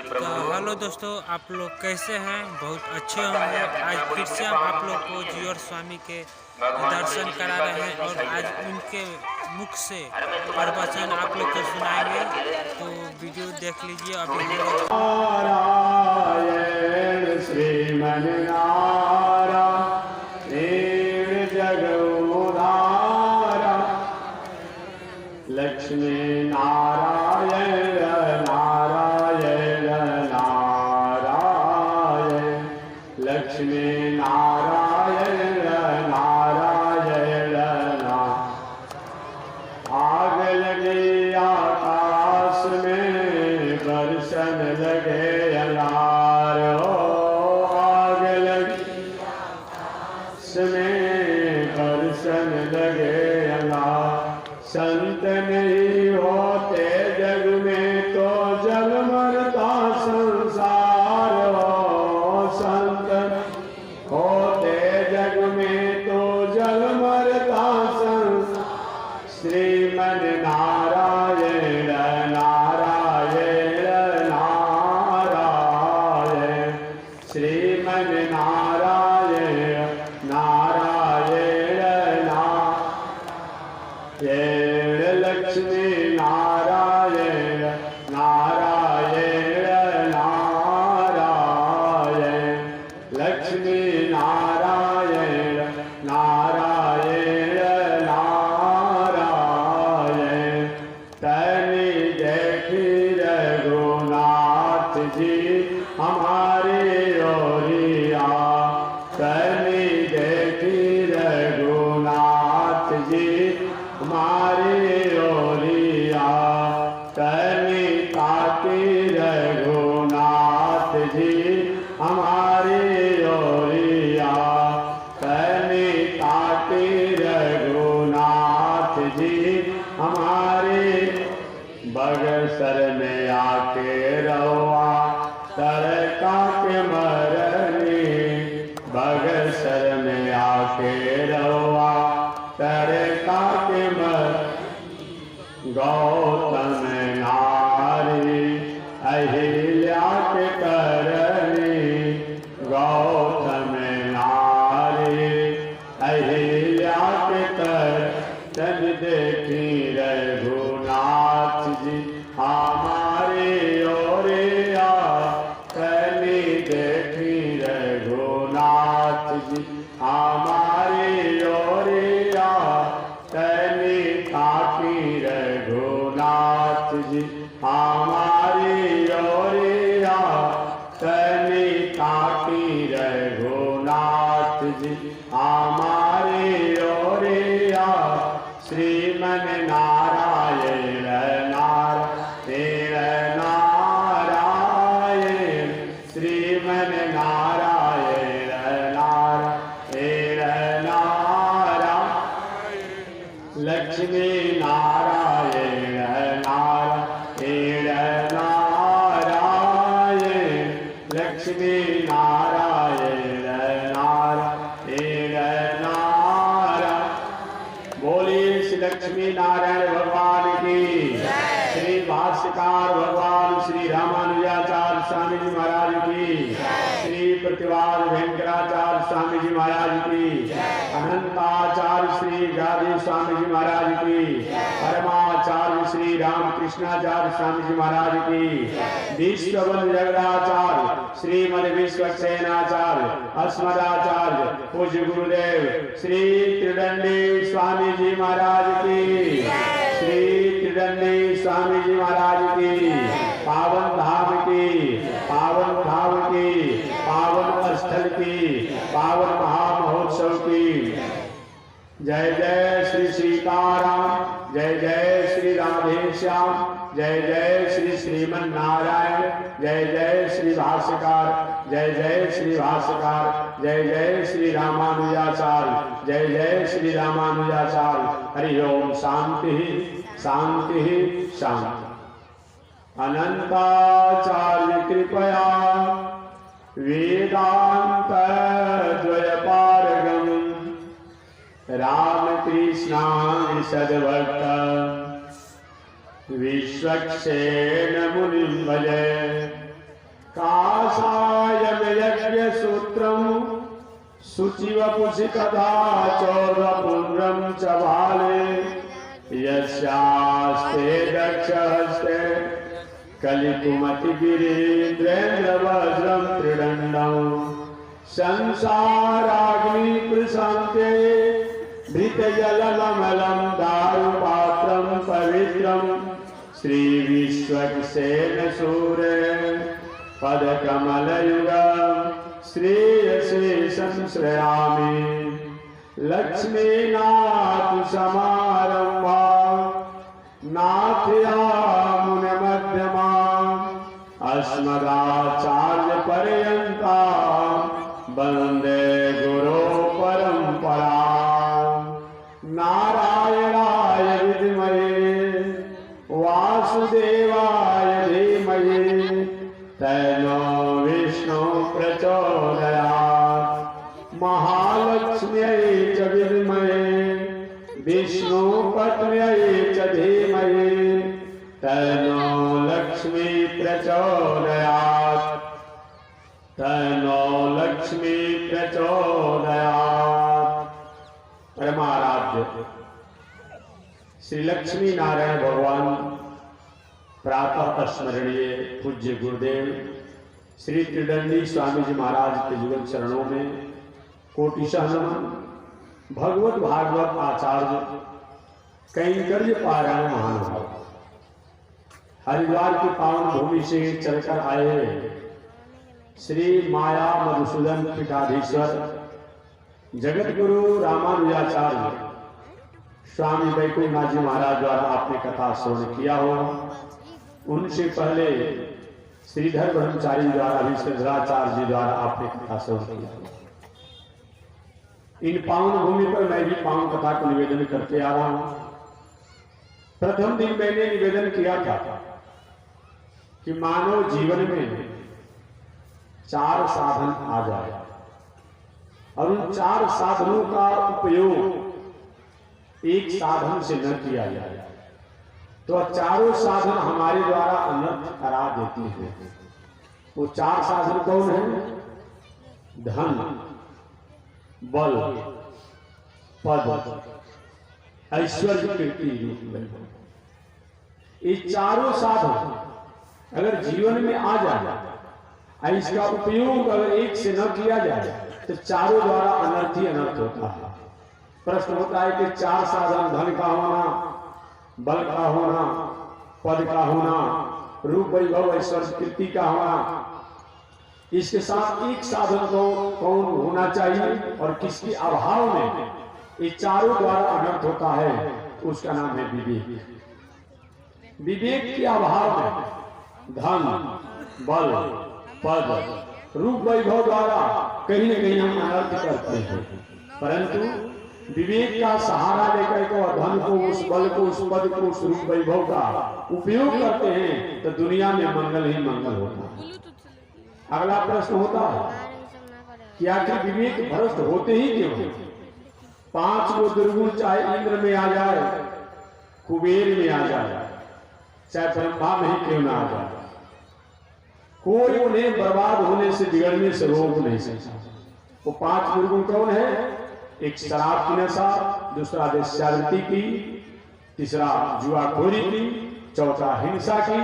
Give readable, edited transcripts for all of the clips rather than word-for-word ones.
तो हेलो दोस्तों, आप लोग कैसे हैं? बहुत अच्छे होंगे। आज फिर से हम आप लोग को जीवर स्वामी के दर्शन करा रहे हैं और आज उनके मुख से प्रवचन आप लोग को सुनाएंगे। तो वीडियो देख लीजिए। अभी हम लोग नारायण श्रीमन्नारायण जगोधारा लक्ष्मी नारायण नारायण नारायण लक्ष्मी नारायण नारायण आग लगे आकाश में बरसन लगे अनार हो आग लगी आकाश में बरसन लगे अनार संत नहीं होते जग में तो जल मरता संसार हो संत होते जग में तो जल मरता संसार श्रीमन नारायण नारायण नारायण श्रीमन नारायण नारायण नारायण लक्ष्मी नारायण नारायण नारायण लक्ष्मी नारायण नारायण नारायण तनि देखी रघुनाथ जी हमारे ओरिया तनि देखी रघुनाथ जी हमारे ओरिया तनि ताकी रघुनाथ जी हमारे ओरिया तनि ताकी रघुनाथ जी हमारे बगसर में आके रहुआ तरका के मरनी बगसर में आके रहुआ तरका के मर गौतम नारी अहिल्या के करनी गौतम नारी अहिल्या के कर तन देखी रघुनाथ जी हमारे ओरिया तनि देखी रघुनाथ जी हमारे ओरिया तनि ताकी रघुनाथ जी हमारी ओरिया तनि ताकी रघुनाथ जी हमारी ओरिया श्रीमन नारायण नारायण नारायण श्रीमन नारायण नारायण नारायण लक्ष्मी नारायण नारायण नारायण लक्ष्मी नारायण नारायण नारायण बोलिए श्री लक्ष्मी नारायण भगवान की श्री भाष्यकार भगवान श्री रामानुजाचार्य स्वामी जी महाराज की श्री प्रतिवाद वेंकटाचार्य स्वामी जी महाराज की अनंताचार्य श्री गादी स्वामी जी महाराज की परमाचार्य श्री रामकृष्णाचार्य स्वामी जी महाराज की विश्वबंधु जगदाचार्य श्रीमद विश्वक्सेनाचार्य अस्मदाचार्य पूज्य गुरुदेव श्री त्रिदंडी स्वामी जी महाराज की श्री त्रिदंडी स्वामी जी महाराज की पावन धाम की पावन धाम की पावन स्थल की पावन महामहोत्सव की जय जय श्री सीताराम जय जय श्री राधेश्याम जय जय श्री श्रीमन नारायण जय जय श्री भाष्यकार जय जय श्री भाष्यकार जय जय श्री रामानुजाचार्य जय जय श्री रामानुजाचार्य हरि ओम शांति शांति शांति अनंताचार्य कृपया वेदांत द्वयपारगम रामकृष्णानि सद्भक्त विश्वक्सेन मुनिं भजे काषायम यज्ञ सूत्रम शुचिवपुषि तथा चौरपुण्ड्रम च भाले यस्यास्ते दक्षहस्ते कलिकुमति गिरीन्द्रेन्द्र वज्रम त्रिदंडम संसाराग्नि प्रशांते धृतजलमलम दारुपात्रम पवित्रम श्री विश्वक्सेन सूर्य पदकमलयुगम श्रेयसे संश्रयामि लक्ष्मीनाथ समारंभा नाथयामुनमध्यमा अस्मदाचार्य पर्यंता वंदे गुरो परंपरा नारायणाय विद्महे वासुदेवाय धीमहि तन्नो विष्णु प्रचोदयात् महालक्ष्म्यै च विद्महे विष्णुपत्न्यै च धीमहि तन्नो लक्ष्मी प्रचोदयात् तन्नो लक्ष्मी प्रचोदयात्। परमाराध्य श्री लक्ष्मी नारायण भगवान प्रातः स्मरणीय पूज्य गुरुदेव श्री त्रिदंडी स्वामी जी महाराज के युगल चरणों में कोटिशः नमन। भगवत भागवत आचार्य कैंकर्य पारायण महानुभाव हरिद्वार की पावन भूमि से चलकर आए श्री माया मधुसूदन पीठाधीश्वर जगत गुरु रामानुजाचार्य स्वामी वैकुंठनाथ जी महाराज द्वारा आपने कथा श्रवण किया हो। उनसे पहले श्रीधर ब्रह्मचारी द्वारा भी श्रीधराचार्य जी द्वारा आपने कथा श्रवण किया। इन पावन भूमि पर मैं भी पावन कथा को निवेदन करते आ रहा हूं। प्रथम दिन मैंने निवेदन किया था कि मानव जीवन में 4 साधन आ जाए और उन 4 साधनों का उपयोग एक साधन से न किया जाए तो चारों साधन हमारे द्वारा अनर्थ करा देती हैं। वो 4 साधन कौन है? धन, बल, पद, ऐश्वर्य, कीर्ति, रूप। ये चारों साधन अगर जीवन में आ जाए, इसका उपयोग अगर एक से न किया जाए तो चारों द्वारा अनर्थ ही अनर्थ होता है। प्रश्न होता है कि 4 साधन धन का होना, बल का होना, पद का होना, रूप वैभव ऐश्वर्य कीर्ति का होना, इसके साथ एक साधन को कौन होना चाहिए और किसके अभाव में ये चारों द्वारा अनर्थ होता है, उसका नाम है विवेक। विवेक के अभाव में धन, बल, पद, रूप वैभव द्वारा कहीं न कहीं हम अनर्थ करते हैं। परंतु विवेक का सहारा लेकर के धन को, उस बल को, उस पद को, उस रूप वैभव का उपयोग करते हैं तो दुनिया में मंगल ही मंगल होता है। अगला प्रश्न होता है कि आखिर विवेक भ्रष्ट होते ही क्यों? 5 वो दुर्गुण चाहे इंद्र में आ जाए, कुबेर में आ जाए, चाहे ब्रह्मा में ही क्यों ना आ जाए, कोई उन्हें बर्बाद होने से, बिगड़ने से रोक नहीं सकता। वो 5 दुर्गुण कौन है? एक शराब की नशा, दूसरा वेश्यावृत्ति की, तीसरा जुआखोरी की, चौथा हिंसा की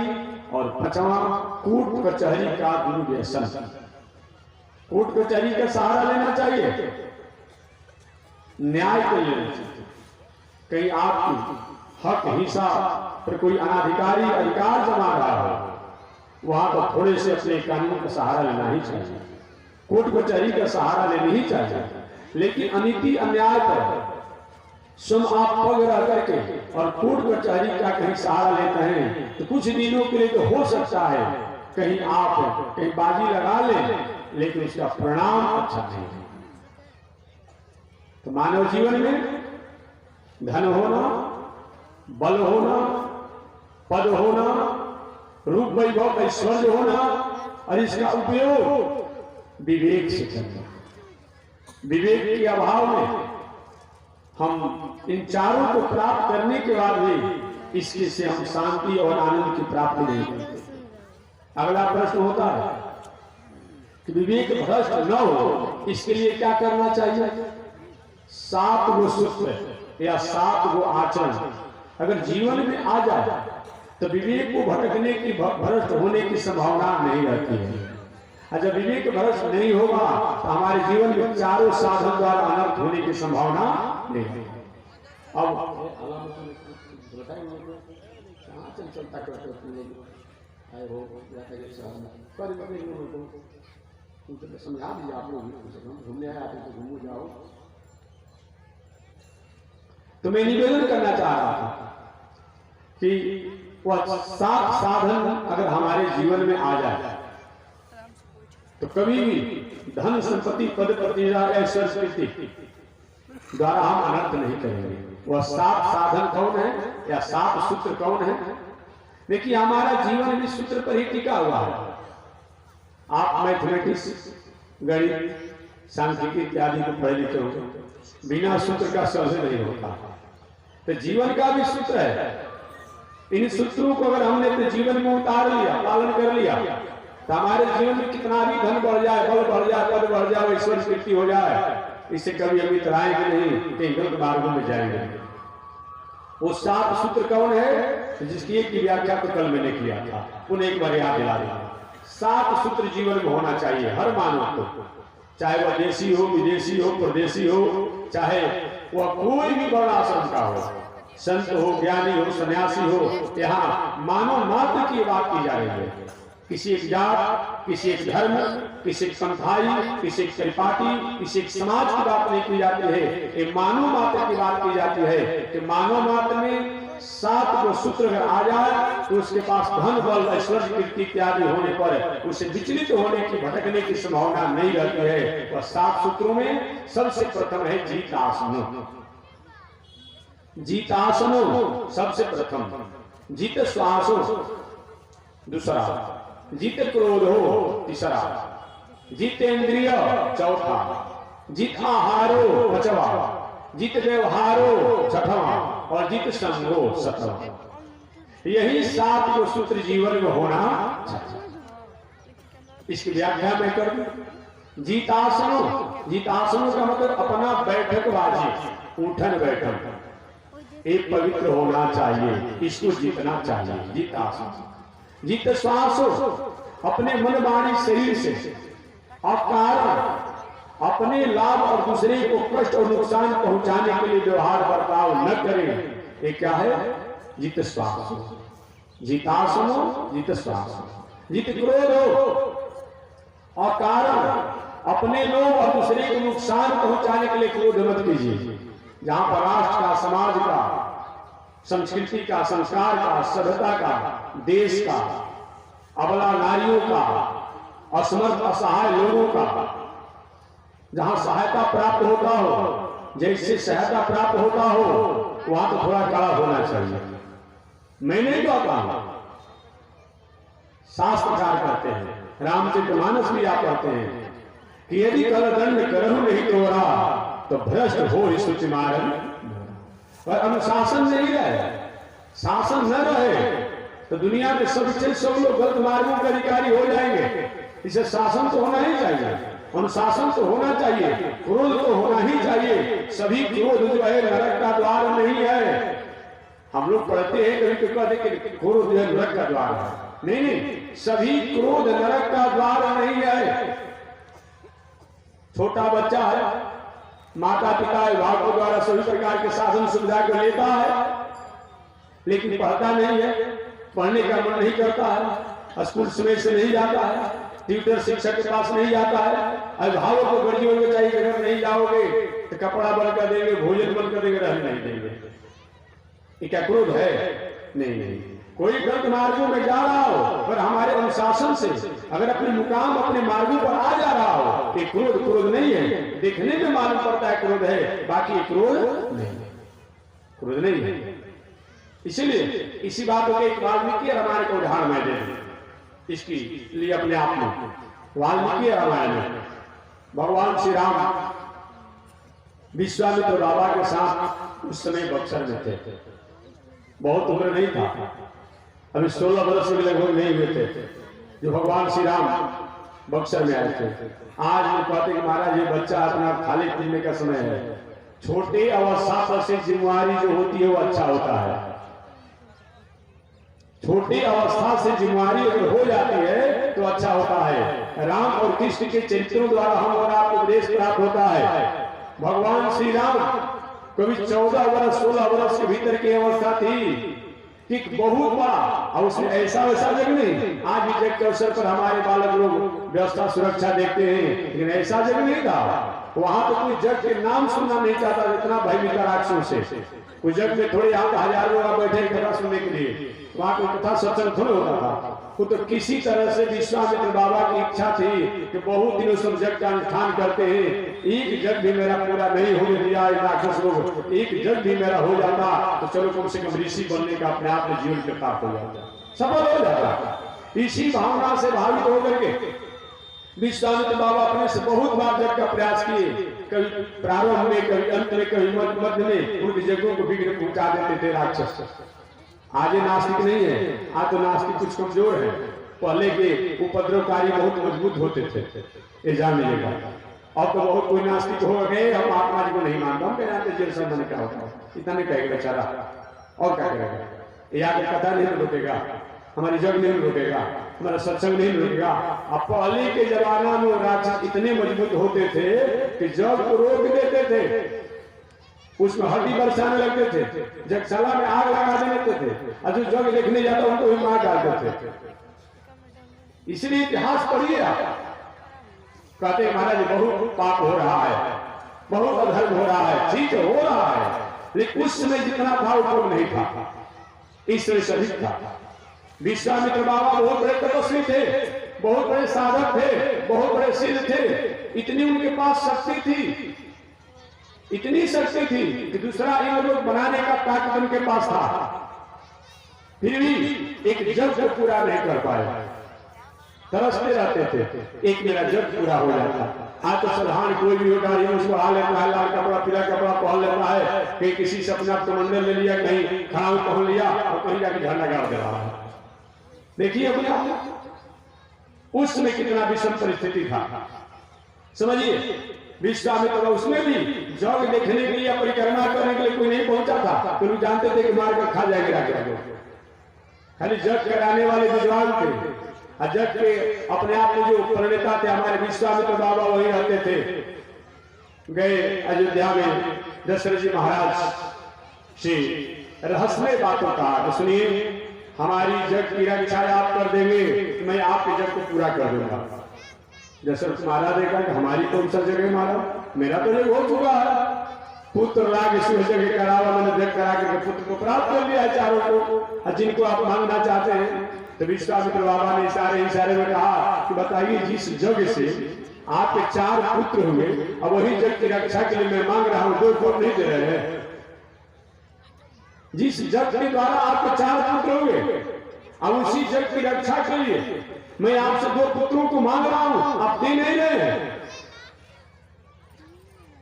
और 5वां कोर्ट कचहरी का दुर्व्यसन। कोर्ट कचहरी का सहारा लेना चाहिए, न्याय को लेना चाहिए। कहीं आपकी हक हिंसा पर कोई अनाधिकारी अधिकार जमा रहा हो, वहां पर थोड़े से अपने कानून का सहारा लेना ही चाहिए, कोर्ट कचहरी का सहारा लेना ही चाहिए। लेकिन अनीति अन्याय पर स्वयं आप पग रह करके और कोर्ट कचहरी का कहीं सहारा लेते हैं तो कुछ दिनों के लिए तो हो सकता है कहीं आप कहीं बाजी लगा लें, लेकिन उसका परिणाम अच्छा नहीं है। तो मानव जीवन में धन होना, बल होना, पद होना, रूप वैभव ऐश्वर्य होना और इसका उपयोग विवेक से करना। विवेक के अभाव में हम इन चारों को प्राप्त करने के बाद भी इसके से हम शांति और आनंद की प्राप्ति नहीं करते। अगला प्रश्न होता है कि विवेक भ्रष्ट न हो, इसके लिए क्या करना चाहिए? 7 गो सूत्र या 7 गो आचरण अगर जीवन में आ जाए तो विवेक को भटकने की, भ्रष्ट होने की संभावना नहीं रहती है। और जब विवेक भ्रष्ट नहीं होगा तो हमारे जीवन में चारों साधन द्वारा अनर्थ होने की संभावना नहीं है। अब चलता करते समझा दीजिए, आप लोग घूमने आए, आप तो घूमो जाओ। तो मैं निवेदन करना चाह रहा था कि वह 7 साधन अगर हमारे जीवन में आ जाए तो कभी भी धन संपत्ति पद प्रतिष्ठा ऐश्वर्य द्वारा हम अनर्थ नहीं करेंगे। वह 7 साधन कौन है या 7 सूत्र कौन है? देखिए हमारा जीवन भी सूत्र पर ही टिका हुआ है। आप मैथमेटिक्स, गणित, सांख्यिकी इत्यादि को पढ़ लिखे होंगे, बिना सूत्र का सर्वे नहीं होता। तो जीवन का भी सूत्र है। इन सूत्रों को अगर हमने अपने जीवन में उतार लिया, पालन कर लिया, तो हमारे जीवन में कितना भी धन बढ़ जाए, बल बढ़ जाए, पद बढ़ जाए, ईश्वर कीर्ति हो जाए, इससे कभी हम इतराएंगे नहीं, कहीं गलत मार्गों में जाएंगे। वो 7 सूत्र कौन है जिसकी एक की व्याख्या तो कल मैंने किया था, उन्हें एक बार याद दिला दिया। 7 सूत्र जीवन में होना चाहिए हर मानव को, चाहे वह देशी हो, विदेशी हो, परदेशी हो, चाहे वह कोई भी वर्ण आश्रम का हो, संत हो, ज्ञानी हो, सन्यासी हो। यहाँ मानव मात्र की बात की जा रही है। किसी एक जात, किसी एक धर्म, किसी एक संप्रदाय, किसी एक परिपाटी, किसी एक समाज की बात नहीं की जाती है, ये मानव मात्र की बात की जाती है कि मानव मात्र में 7 गो सूत्र अगर आ जाए तो उसके पास धन, बल, ऐश्वर्य, कीर्ति इत्यादि होने पर उसे विचलित होने की, भटकने की संभावना नहीं रहती है। वह 7 सूत्रों में सबसे प्रथम है जीतासनो। जीतासनो सबसे प्रथम, जीत श्वासो दूसरा, जीत क्रोधो तीसरा, जितेंद्रिय चौथा, जित आहारो 5वां, जित व्यवहारो 6वां और जित संगो 7वां। यही 7 गो सूत्र जीवन में होना चाहिए। इसकी व्याख्या मैं कर दूं। जीतासनो, जीतासनो का मतलब अपना बैठक बाजी, उठन बैठक एक पवित्र होना चाहिए, इसको जीतना चाहिए। जीतासनो। जीत श्वासो, अपने मन, वाणी, शरीर से अकारण अपने लाभ और दूसरे को कष्ट और नुकसान पहुंचाने के लिए व्यवहार बर्ताव न करें। ये क्या है? जीत श्वासो। जीतासनो, जीत श्वासो। जीत क्रोधो, अकारण अपने लोग और दूसरे को नुकसान पहुंचाने के लिए क्रोध मत कीजिए। जहां पर राष्ट्र का, समाज का, संस्कृति का, संस्कार का, सभ्यता का, देश का, अबला नारियों का, असमर्थ असहाय लोगों का जहां सहायता प्राप्त होता हो, जैसे सहायता प्राप्त होता हो, वहां तो थोड़ा कड़ा होना चाहिए। मैंने जो कहा, शास्त्रकार कहते हैं, रामचरितमानस भी आप कहते हैं कि यदि कर दंड करहु नहीं तोरा तो भ्रष्ट हो स्तुति मारन। और अनुशासन नहीं रहे, शासन न रहे तो दुनिया में सब लोग गलत मार्गों के अधिकारी हो जाएंगे। इसे शासन तो होना ही चाहिए, अनुशासन तो होना चाहिए, क्रोध तो होना ही चाहिए। सभी क्रोध जो है नरक का द्वार नहीं है। हम लोग पढ़ते हैं कभी कहते कि क्रोध जो है नरक का द्वार है। नहीं नहीं, सभी क्रोध नरक का द्वार नहीं है। छोटा बच्चा है, माता पिता विभागों द्वारा सभी प्रकार के साधन सुविधा को लेता है, लेकिन पढ़ता नहीं है, पढ़ने का मन नहीं करता है, स्कूल समय से नहीं जाता है, ट्यूटर शिक्षक के पास नहीं जाता है। अभिभावक को गर्जियों को चाहिए, अगर नहीं जाओगे तो कपड़ा बनकर देंगे, भोजन बनकर देंगे, रहने नहीं देंगे। ये क्या क्रोध है? नहीं नहीं, कोई गलत मार्गों में जा रहा हो पर हमारे अनुशासन से अगर अपने मुकाम, अपने मार्गों पर आ जा रहा हो, ये क्रोध क्रोध नहीं है। देखने में मालूम पड़ता है क्रोध है, बाकी क्रोध नहीं है, क्रोध नहीं है। इसीलिए इसी बात को एक वाल्मीकि रामायण का उदाहरण मैं दे दूं इसकी लिए अपने आप में। वाल्मीकि रामायण में भगवान श्री राम विश्वामित्र बाबा के साथ उस समय बक्सर में थे। बहुत उम्र नहीं था, अभी 16 वर्ष के लगभग नहीं हुए थे जो भगवान श्री राम बक्सर में आए थे। आज वो कहते कि महाराज ये बच्चा अपना खाली पीने का समय है। छोटी अवस्था पर से जिम्मेवारी जो होती है वो अच्छा होता है। छोटी अवस्था से जिम्मेवारी अगर हो जाती है तो अच्छा होता है। राम और कृष्ण के चरित्रों द्वारा हम और आपको उपदेश प्राप्त होता है। भगवान श्री राम कभी 14 वर्ष 16 वर्ष के भीतर की अवस्था थी कि बहुत बड़ा, और उसमें ऐसा वैसा जग नहीं। आज भी जग के अवसर पर हमारे बालक लोग व्यवस्था सुरक्षा देखते हैं, लेकिन ऐसा जग नहीं था। वहां तो कोई जग के नाम सुनना नहीं चाहता, इतना भयभीत राक्षसों से। कोई जग में थोड़े यहाँ हजारों लोग बैठे कथा सुनने के लिए, वहां कोई कथा सत्संग थोड़ा होता था। तो किसी तरह से विश्वामित्र बाबा की इच्छा थी कि बहुत दिनों से जग का अनुष्ठान करते हैं, एक जग भी मेरा पूरा नहीं होने दिया राक्षस लोग, एक जग भी मेरा हो जाता तो चलो कम से कम ऋषि बनने का अपने आप में जीवन के प्राप्त हो जाता, सफल हो जाता। इसी भावना से भावित होकर के विश्वामित्र बाबा अपने से बहुत बार जग का प्रयास किए, कभी प्रारंभ में, कभी अंत में, कभी मध्य में, उनके जगों को विघ्न पहुंचा देते थे राक्षस। आज ये नास्तिक नहीं है, आज तो नास्तिक कुछ कमजोर है। पहले के उपद्रवकारी बहुत मजबूत होते थे, ये जान लीजिएगा। अब तो बहुत कोई नास्तिक हो गए, हम आत्मा जी को नहीं मानता, हम कहते जेल से मैंने क्या होता है, इतना नहीं कहेगा बेचारा, और क्या करेगा। ये आगे कथा नहीं रुकेगा, हमारी जग नहीं रुकेगा, हमारा सत्संग नहीं रुकेगा। अब पहले के जमाना में राक्षस इतने मजबूत होते थे कि जग को रोक देते थे, उसमें हड्डी बरसाने लगते थे, जगशाला में आग लगा देते थे, और जो जग देखने जाता उनको भी मार डालते थे। इसलिए इतिहास पढ़िए आप, कहते महाराज बहुत पाप हो रहा है, बहुत अधर्म हो रहा है, ठीक हो रहा है, लेकिन उस समय जितना था उपयोग नहीं था, ईश्वर से अधिक था। विश्वामित्र बाबा बहुत बड़े तपस्वी थे, बहुत बड़े साधक थे, बहुत बड़े सिद्ध थे, इतनी उनके पास शक्ति थी, इतनी शक्ति थी कि दूसरा इंद्रलोक बनाने का ताकत उनके पास था, फिर भी एक जग को पूरा नहीं कर पाए, तरसते रहते थे एक मेरा जग पूरा हो जाता। आज तो साधारण कोई भी होगा उसको हाल लेता है, लाल कपड़ा पीला कपड़ा पहन लेता है, कहीं किसी से अपना कमंडल ले लिया, कहीं खड़ाऊ पहन लिया और कहीं जाके झंडा गाड़ दे रहा है। देखिए अपने आप उस समय कितना विषम परिस्थिति था, समझिए। विश्वामित्र उसमें भी जग देखने के लिए, परिक्रमा करने के लिए कोई नहीं पहुंचा था, तो लोग जानते थे कि मार कर खा जाएंगे राजा। खाली जग कराने वाले विद्वान थे, और जग के अपने आप में जो प्रणेता थे हमारे विश्वामित्र बाबा वही रहते थे। गए अयोध्या में दशरथ जी महाराज से रहस्यमय बातों का, तो सुनिए हमारी जग की रक्षा आप कर देंगे तो मैं आपके जग को पूरा कर दूंगा। दशरथ महाराज ने कहा कि हमारी कौन सा जगह महाराज, मेरा तो जग हो चुका है, पुत्र लाग जगह करावा, मैंने जग करा के पुत्र को प्राप्त कर लिया है चारों को, जिनको आप मांगना चाहते हैं। तो विश्वामित्र बाबा ने इशारे में कहा कि बताइए जिस जग से आपके 4 पुत्र हुए, अब वही जग की रक्षा के लिए मैं मांग रहा हूं, 2 पुत्र नहीं दे रहे हैं। जिस जग के द्वारा आपके 4 पुत्र हुए, अब उसी जग की रक्षा के लिए मैं आपसे 2 पुत्रों को मांग रहा हूं, आप दे नहीं रहे हैं।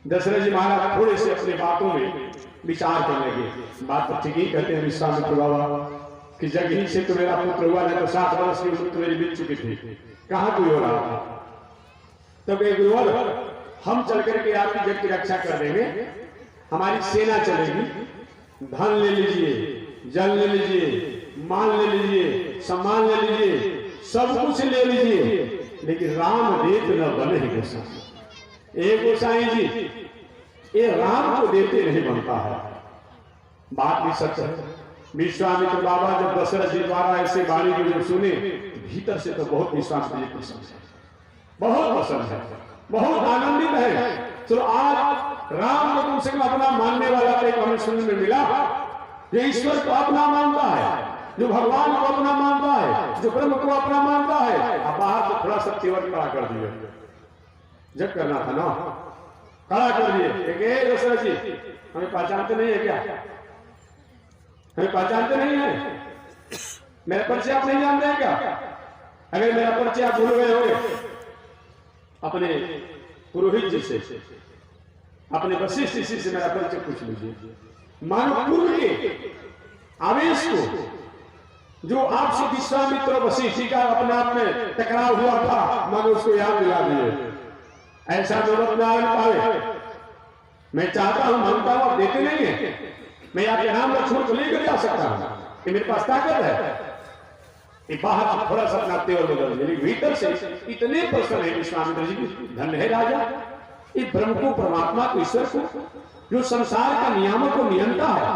दशरथ जी महाराज थोड़े से अपने बातों में विचार करने लगे। बात तो ठीक ही कहते हैं विश्वामित्र बाबा कि जग ही से तो मेरा पुत्र हुआ, नहीं तो 7 वर्ष की उम्र तो मेरी बीत चुकी थी, कहां कोई हो रहा था। तब एक गुरुवर, हम चल करके आपकी जग की रक्षा कर देंगे, हमारी सेना चलेगी, धन ले लीजिए, जल ले लीजिए, माल ले लीजिए, सम्मान ले लीजिए, सब कुछ ले लीजिए, लेकिन राम देत न बने ही गोसाई। एक गोसाई जी, ये राम को देते नहीं बनता है। बात भी सच है। विश्वामित्र बाबा जब दशरथ जी द्वारा ऐसे वाणी को जब सुने, भीतर से तो बहुत विश्वामित्र जी पसंद है, बहुत पसंद है, बहुत आनंदित है। तो आज राम को कम से कम अपना मानने वाला एक हमें सुनने में मिला, जो ईश्वर को अपना मानता है, जो भगवान को अपना मानता है, जो ब्रह्म को अपना मानता है। अब बाहर तो थोड़ा सा तेवर खड़ा कर दिया, जब करना था ना खड़ा कर दिए। दशरथ जी हमें पहचानते नहीं है क्या, हमें पहचानते नहीं है, मेरा परिचय आप नहीं जानते हैं क्या? अगर मेरा परिचय आप भूल गए होंगे अपने पुरोहित जी से, अपने वशिष्ठ जी से मेरा परिचय पूछ लीजिए। मानो पूर्व के आवेश को जो आपसे विश्वामित्र वशिष्ठ जी का अपने आप में टकराव हुआ था, मैंने उसको याद दिला दिए। ऐसा जरूरत ना आने पावे। मैं चाहता हूं, मानता हूं, आप देते नहीं है, मैं आपके नाम लक्ष्मण को लेकर जा सकता हूं कि मेरे पास ताकत है। बाहर से थोड़ा सा अपना तेवर बदल दे, भीतर से इतने प्रसन्न है विश्वामित्र जी की। धन्य है राजा, इस ब्रह्म को, परमात्मा को, ईश्वर को, जो संसार का नियामक को नियंता है,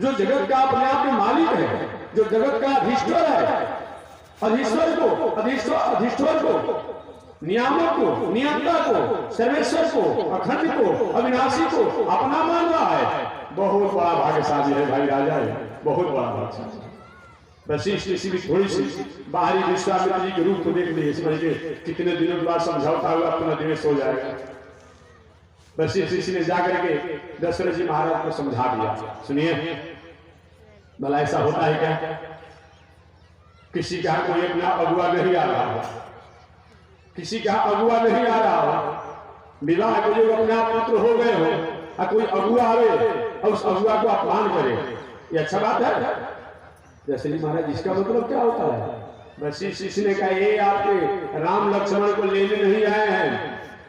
जो जगत का अपने आप में मालिक है, जो जगत का अधिष्ठर है, अधिश्वर को, अधिष्ठर को, नियामक को, नियंता को, सर्वेश्वर को, अखंड को, अविनाशी को अपना मान रहा है। बहुत बड़ा भाग्यशाली है भाई राजा, है बहुत बड़ा भाग्यशाली। वशिष्ठ किसी भी थोड़ी सी बाहरी विश्वामित्र जी के रूप को देख लिए, समझ के कितने दिनों के बाद समझौता हुआ, अपना दिवस हो जाएगा। वशिष्ठ ऋषि ने जाकर के दशरथ जी महाराज को समझा दिया, सुनिए भला ऐसा होता है क्या, किसी का कोई अपना अगुआ नहीं आ रहा, किसी का अगुआ नहीं आ रहा, विवाह के जो अपने आप पुत्र हो गए हो, और कोई अगुआ आवे और उस अगुआ को अपमान करे, ये अच्छा बात है? दशरथ महाराज, इसका मतलब क्या होता है? वशिष्ठ ने कहा, ये आपके राम लक्ष्मण को लेने नहीं आए हैं,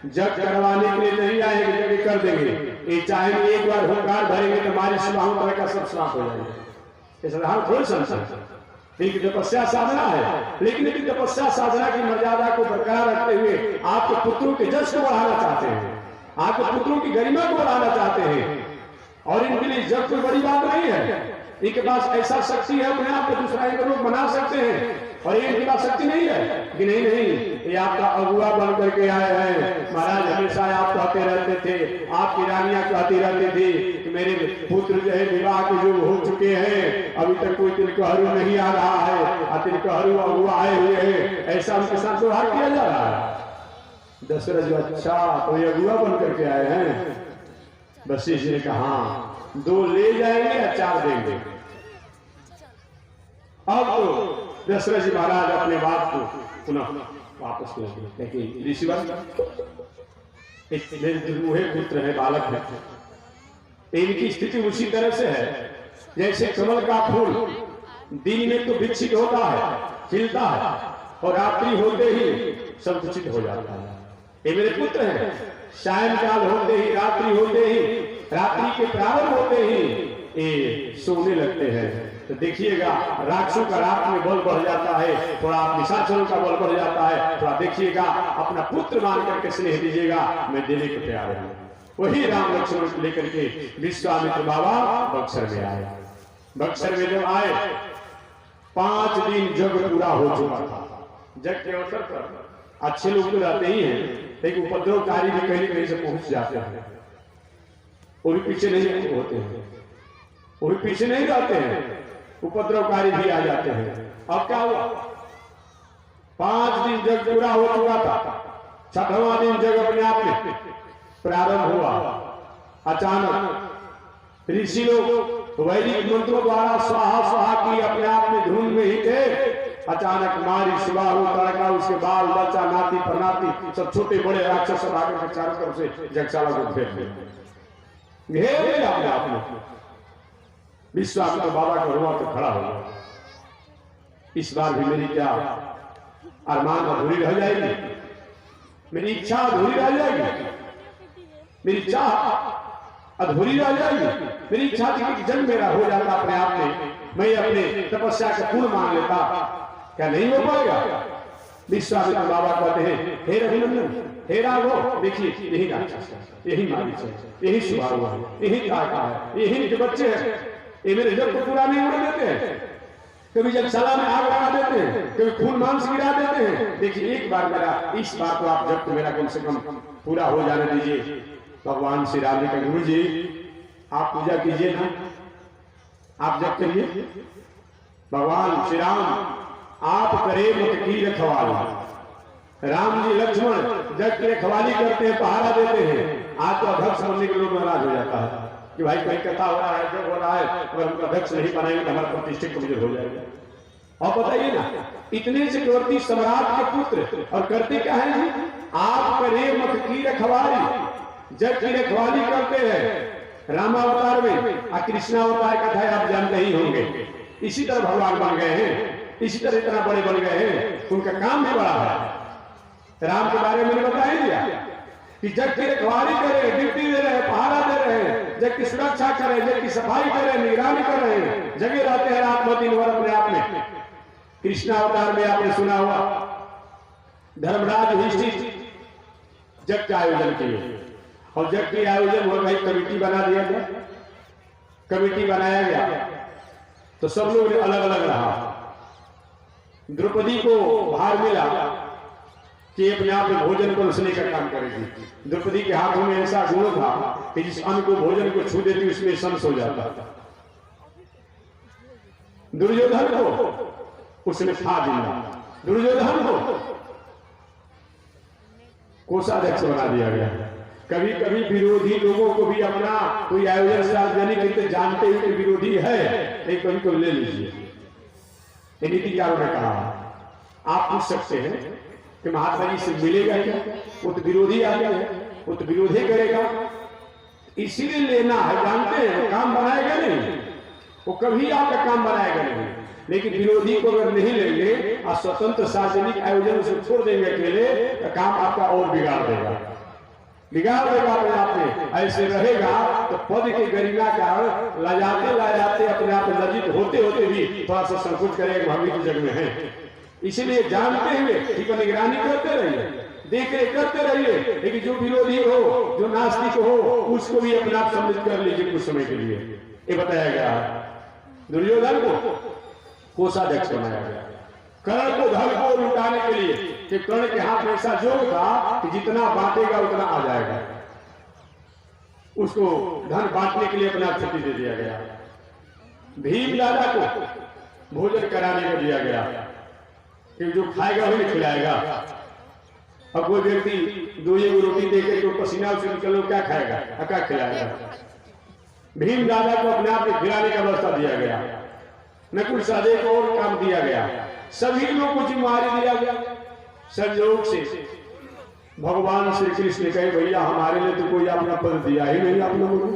जग करवाने के लिए नहीं आए हैं, जग कर देंगे। ये चाहे एक बार हुंकार भरेंगे तो हमारे सुबाहों तरह का सब श्राप हो जाएगा। हम थोड़ी समझते, इनकी तपस्या साधना है, लेकिन इनकी तपस्या साधना की मर्यादा को बरकरार रखते हुए आपके पुत्रों के जश को बढ़ाना चाहते हैं, आपके पुत्रों की गरिमा को बढ़ाना चाहते हैं। और इनके लिए जग कोई बड़ी बात नहीं है, इनके पास ऐसा शक्ति है, अपने आप को दूसरा एक लोग बना सकते हैं, और ये इनके पास शक्ति नहीं है कि नहीं नहीं ये आपका अगुआ बन करके आए हैं। महाराज हमेशा आप कहते रहते थे, आपकी रानियां कहती रहती थी कि मेरे पुत्र जो है विवाह के जो हो चुके हैं, अभी तक कोई तिलकहरू नहीं आ रहा है, और तिलकहरू अगुआ आए हुए हैं, ऐसा उनके साथ व्यवहार किया जा रहा है। दशरथ जी, अच्छा तो ये अगुआ बन करके आए हैं? वशिष्ठ जी ने कहा, हाँ, 2 ले जाएंगे या 4 देंगे? अब तो दशरथ जी महाराज अपने बात को पुनः वापस लेकिन ऋषिवर मेरे पुत्र है, बालक है, इनकी स्थिति उसी तरह से है जैसे कमल का फूल दिन में तो विकसित होता है, खिलता है, और रात्रि होते ही संकुचित हो जाता है। ये मेरे पुत्र हैं, सायंकाल होते ही, रात्रि होते ही, रात्रि के प्रारंभ होते ही ये सोने लगते हैं। तो देखिएगा राक्षसों का रात में बल बढ़ जाता है, थोड़ा निशाचरों का बल बढ़ जाता है, थोड़ा देखिएगा अपना पुत्र मान करके स्नेह दीजिएगा, मैं देने को तैयार हूं। वही राम लक्ष्मण को लेकर के विश्वामित्र बाबा बक्सर में आए। बक्सर में जब आए 5 दिन जग पूरा हो चुका था। जग के अवसर पर अच्छे लोग तो रहते ही हैं, लेकिन उपद्रवकारी भी कहीं कहीं से पहुंच जाते हैं, वो भी पीछे नहीं होते हैं, वो भी पीछे नहीं रहते हैं, उपद्रवकारी भी आ जाते हैं। अब क्या हुआ, 5 दिन जग पूरा हो चुका था, 6वां दिन जग अपने आप में प्रारंभ हुआ। अचानक ऋषि लोग वैदिक मंत्रों द्वारा स्वाहा स्वाहा की अपने आप में धुन में ही थे। अचानक मारी सुबाहु तड़का, उसके बाल बच्चा नाती प्रनाती सब छोटे बड़े राक्षस सब आकर के चारों तरफ से जगशाला को घेर लिया अपने आप में। विश्वामित्र बाबा का रुआ तो खड़ा हो गया, इस बार भी मेरी क्या अरमान अधूरी रह जाएगी, मेरी इच्छा अधूरी रह जाएगी, मेरी चाह अधूरी रह जाएगी। मेरी इच्छा थी कि जन्म मेरा हो जाता अपने आप में, मैं अपने तपस्या का पूर्ण मान लेता, क्या नहीं हो पाएगा? विश्वामित्र बाबा कहते हैं, हे रघुनंदन, हे राघव, देखिए यही राक्षस है, यही मारीच है, यही सुबाहु है, यही ताका है, यही इनके बच्चे हैं, ये मेरे जग को पूरा नहीं होने देते हैं, कभी जगशाला में आग लगा देते हैं, कभी खून मांस गिरा देते हैं। देखिए एक बार मेरा, इस बार तो आप जब तो मेरा कम से कम पूरा हो जाने दीजिए। भगवान श्री राम के गुरु जी आप पूजा कीजिए ना, आप जब करिए, भगवान श्री राम आप करे मत की रखवाली। राम जी लक्ष्मण जग की रखवाली करते हैं, पहारा देते हैं। आज तो अध्यक्ष बनने के लोग नाराज हो जाता है कि भाई कहीं कथा हो रहा है, जब हो रहा है, अगर हम अध्यक्ष नहीं बनाएंगे तो हमारा प्रतिष्ठित कमजोर हो जाएगा। और बताइए ना, इतने चक्रवर्ती सम्राट के पुत्र और करते क्या है जी, आप करे मत की रखवाली, जग की रखवाली करते हैं। रामावतार में और कृष्णावतार कथा आप जानते ही होंगे, इसी तरह भगवान बन गए हैं, इसी तरह इतना बड़े बन गए हैं, उनका काम भी बड़ा है। राम के बारे में बताया दिया कि जग की रखवाली करे, ड्यूटी दे रहे, पहरा दे रहे, जग की सुरक्षा करे, जग की सफाई करे, निगरानी कर रहे हैं, जगे रहते हैं रात भर दिन भर अपने आप में। कृष्णावतार में आपने सुना हुआ धर्मराज युधिष्ठिर जग का आयोजन किए, और जग के आयोजन हो गई, कमेटी बना दिया गया, कमेटी बनाया गया तो सब लोग अलग अलग रहा। द्रौपदी को भार मिला कि अपने आप में भोजन को रसने का काम करेगी। द्रौपदी के हाथों में ऐसा गुण था कि जिस अन्न को भोजन को छू देती उसमें संस हो जाता था। दुर्योधन को उसने था जिंदा, दुर्योधन को कोषाध्यक्ष बना दिया गया। कभी कभी विरोधी लोगों को भी अपना कोई आयोजन सार्वजनिक करके जानते हुए विरोधी है, एक कभी को ले लीजिए। नीतिकारों ने कहा आप पूछ सकते हैं कि महात्मा जी से मिलेगा क्या, वो तो विरोधी आ गया है, वो तो विरोधी करेगा, इसीलिए लेना है। जानते हैं काम बनाएगा नहीं, वो कभी आपका काम बनाएगा नहीं। लेकिन विरोधी को अगर नहीं लेंगे और स्वतंत्र सार्वजनिक आयोजन से छोड़ देंगे अकेले, तो काम आपका और बिगाड़ देगा, बिगाड़ देगा अपने आप में। ऐसे रहेगा तो पद की गरिमा का लाजाते लाजाते अपने आप लज्जित होते होते भी थोड़ा सा संकोच करेगा, हम भी जग में है। इसीलिए जानते हुए ठीक निगरानी करते रहिए, देख रेख करते रहिए, लेकिन जो विरोधी हो, जो नास्तिक हो, उसको भी अपने आप सम्मिलित कर लीजिए कुछ समय के लिए। ये बताया गया। दुर्योधन को कोषाध्यक्ष बनाया गया, कर्ण को धन को लुटाने के लिए, कि कर्ण के हाथ में ऐसा जोग था कि जितना बांटेगा उतना आ जाएगा, उसको धन बांटने के लिए अपना छुट्टी दे दिया गया। भीम दादा को भोजन कराने को दिया गया कि जो खाएगा वही खिलाएगा। अब कोई व्यक्ति दो एक रोटी देकर तो पसीना उसे निकलो, क्या खाएगा, क्या खिलाएगा। भीम दादा को अपने आप में खिलाने का व्यवस्था दिया गया। नकुल सहदेव को और काम दिया गया, सभी लोगों को जिम्मेदारी दिया गया। संयोग से भगवान श्री कृष्ण कहे भैया हमारे लिए तो कोई अपना पद दिया ही नहीं, आप लोगों को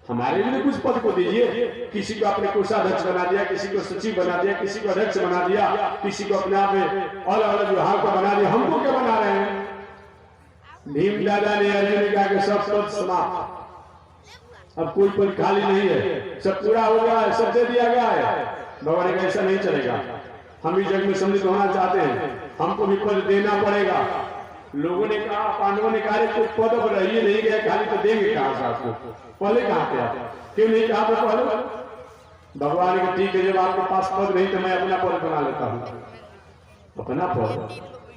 हमारे लिए कुछ पद को दीजिए। किसी को अपने कोषाध्यक्ष बना दिया, किसी को सचिव बना दिया, किसी को अध्यक्ष बना दिया, किसी को अपने आप में अलग अलग विभाग का बना दिया, हमको क्या बना रहे हैं। भीम दादा ने अर्जुन ने कहा कि सब पद समाप्त, अब कोई पद खाली नहीं है, सब पूरा हो गया है, सब दे दिया गया है। भगवान का ऐसा नहीं चलेगा, हम भी जग में सम्मिलित होना चाहते हैं, हमको भी पद देना पड़ेगा। लोगों ने कहा, पांडवों ने कहा कोई पद अब रहिए नहीं गया खाली, तो देंगे कहां से आपको, पहले कहां पे आप, क्यों नहीं कहा था पहले। भगवान का ठीक है, जब आपके पास पद नहीं तो मैं अपना पद बना लेता हूँ, अपना पद।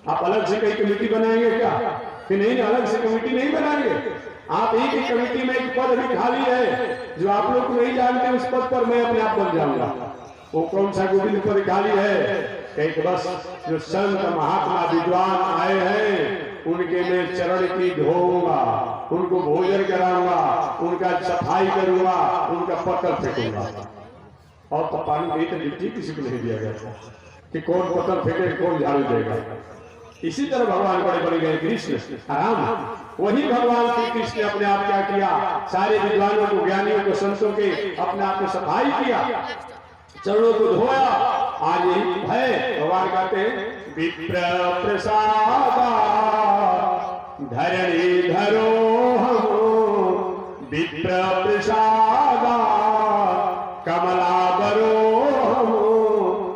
आप अलग से कई कमेटी बनाएंगे क्या, कि नहीं अलग से कमेटी नहीं बनाएंगे। आप एक ही कमेटी में एक पद भी खाली है, जो आप लोग नहीं जानते, उस पद पर मैं अपने आप बन जाऊंगा। वो कौन सा गोविंद पद खाली है, एक बस जो संत महात्मा विद्वान आए हैं उनके मैं चरण की धोऊंगा, उनको भोजन कराऊंगा, उनका सफाई करूंगा, उनका पत्थर फेंकूंगा। और तो पानी तो लिट्टी किसी को नहीं दिया गया था कि कौन पत्थर फेंके, कौन झाड़ू देगा। इसी तरह भगवान बड़े बड़े गए कृष्ण राम, वही भगवान श्री कृष्ण ने अपने आप क्या किया, सारे विद्वानों को, ज्ञानियों को, संतों के अपने आप में सफाई किया, चरणों को धोया। आज यही है, भगवान कहते हैं विप्र प्रसादा धरणी धरो विप्र प्रसादा कमला बरो।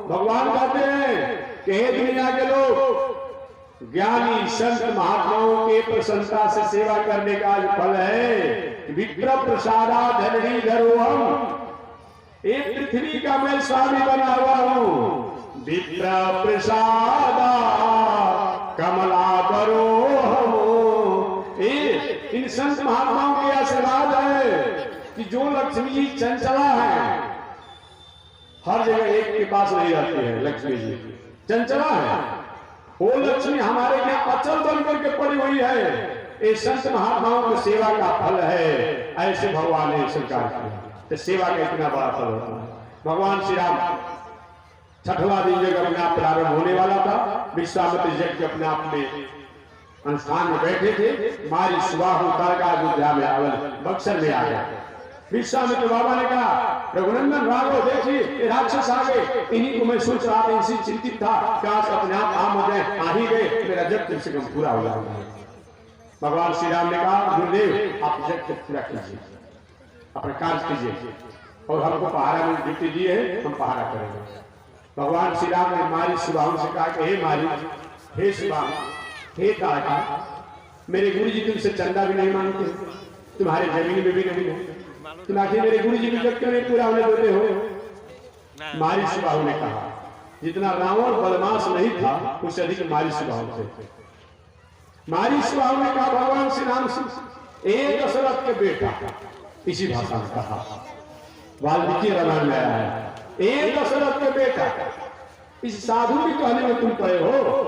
भगवान कहते हैं कि हे दुनिया के लोग, ज्ञानी संत महात्माओं के प्रसन्नता से सेवा करने का आज फल है। विप्र प्रसादा धरणी धरो, हम एक पृथ्वी का मैं स्वामी बना हुआ हूं। विप्र प्रसादा कमला बरो, इन संत महात्माओं के आशीर्वाद है कि जो लक्ष्मी जी चंचला है, हर जगह एक के पास नहीं रहती है, लक्ष्मी जी चंचला है। वो लक्ष्मी हमारे यहाँ अचल बनकर के पड़ी हुई है। ये संत महात्माओं की सेवा का फल है, ऐसे भगवान ने स्वीकार किया। तो सेवा का इतना बड़ा फल होता है। भगवान श्री राम 6वां दिन जब अपने आप प्रारंभ होने वाला था, विश्वामित्र यज्ञ के अपने आप में अनुष्ठान में बैठे थे, मारी सुबह तारका अयोध्या में बक्सर में आ गया। विश्वामित्र बाबा ने कहा रघुनंदन राघव देखिए ये राक्षस आ गए, इन्हीं को मैं सोच रहा था, इसी चिंतित था कि आज अपने आप आम हो जाए, आ ही गए, मेरा जग कम से कम पूरा हो जाएगा। भगवान श्री राम ने कहा गुरुदेव आप जग पूरा कीजिए, अपना कार्य कीजिए और हमको पहाड़ा में ड्यूटी दिए है, हम पहाड़ा करेंगे। भगवान श्री राम ने मारी सुबाहु से कहा कि हे मारी, हे सुबाहु, हे काका, मेरे गुरु जी तुमसे चंदा भी नहीं मांगते, तुम्हारे जमीन में भी नहीं है, तुम आखिर मेरे गुरु जी की जब क्यों नहीं पूरा होने देते हो। मारी सुबाहु ने कहा जितना रावण बदमाश नहीं था उससे अधिक मारी सुबाहु थे। मारी सुबाहु ने कहा भगवान श्री राम से एक दशरथ के बेटा, इसी भाषा में कहा, वाल्मीकि रामायण में आया है, एक दशरथ के बेटा, इस साधु की कहने में तुम पड़े हो।